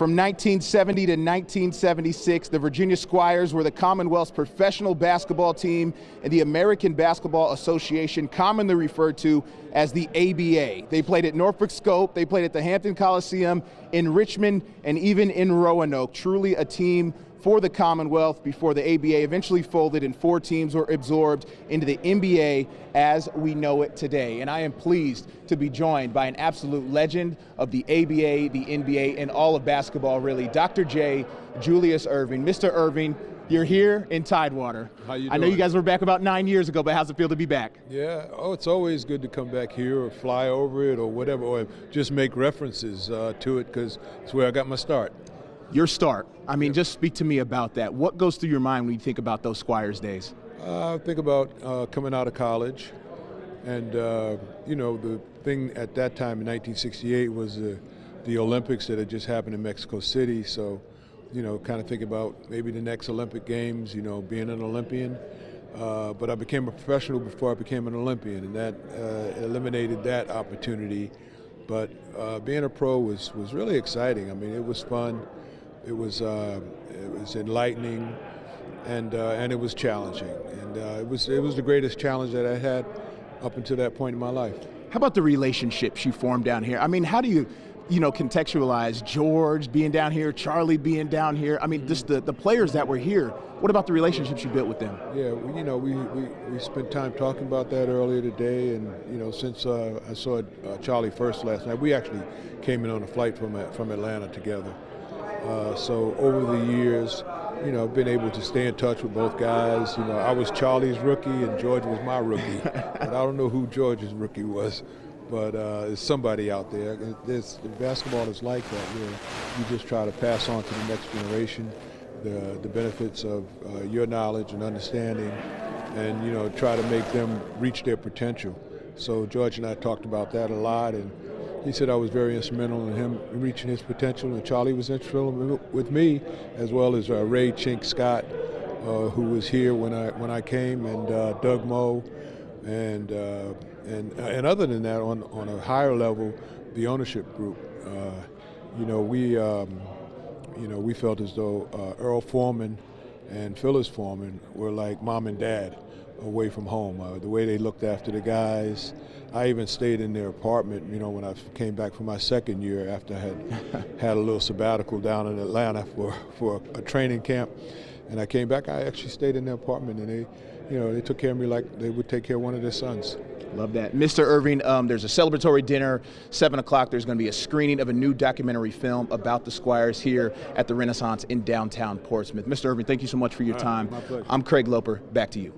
From 1970 to 1976, the Virginia Squires were the Commonwealth's professional basketball team in the American Basketball Association, commonly referred to as the ABA. They played at Norfolk Scope, they played at the Hampton Coliseum, in Richmond, and even in Roanoke. Truly a team for the Commonwealth before the ABA eventually folded and 4 teams were absorbed into the NBA as we know it today. And I am pleased to be joined by an absolute legend of the ABA, the NBA, and all of basketball really, Dr. J. Julius Irving. Mr. Irving, you're here in Tidewater. How you doing? I know you guys were back about 9 years ago, but how's it feel to be back? Yeah, it's always good to come back here or fly over it or whatever, or just make references to it because it's where I got my start. Your start. I mean, just speak to me about that. What goes through your mind when you think about those Squires days? I think about coming out of college, and you know, the thing at that time in 1968 was the Olympics that had just happened in Mexico City. So, you know, kind of think about maybe the next Olympic Games, you know, being an Olympian. But I became a professional before I became an Olympian, and that eliminated that opportunity. But being a pro was really exciting. I mean, it was fun. It was enlightening, and it was challenging, and it was the greatest challenge that I had up until that point in my life. How about the relationships you formed down here? I mean, how do you contextualize George being down here, Charlie being down here? I mean, just the players that were here. What about the relationships you built with them? Yeah, you know, we spent time talking about that earlier today, and you know, since I saw Charlie first last night, we actually came in on a flight from Atlanta together. So over the years, you know, I've been able to stay in touch with both guys. You know, I was Charlie's rookie and George was my rookie. But I don't know who George's rookie was, but there's somebody out there. Basketball is like that, where you just try to pass on to the next generation the benefits of your knowledge and understanding, and, you know, try to make them reach their potential. So George and I talked about that a lot, and he said I was very instrumental in him reaching his potential, and Charlie was instrumental with me, as well as Ray Chink Scott, who was here when I came, and Doug Moe, and other than that, on a higher level, the ownership group. You know, we felt as though Earl Foreman and Phyllis Foreman were like mom and dad away from home. The way they looked after the guys. I even stayed in their apartment, you know, when I came back for my second year after I had a little sabbatical down in Atlanta for a training camp. And I came back, I actually stayed in their apartment, and they took care of me like they would take care of one of their sons. Love that. Mr. Irving, there's a celebratory dinner, 7 o'clock. There's going to be a screening of a new documentary film about the Squires here at the Renaissance in downtown Portsmouth. Mr. Irving, thank you so much for your time. My pleasure. I'm Craig Loper. Back to you.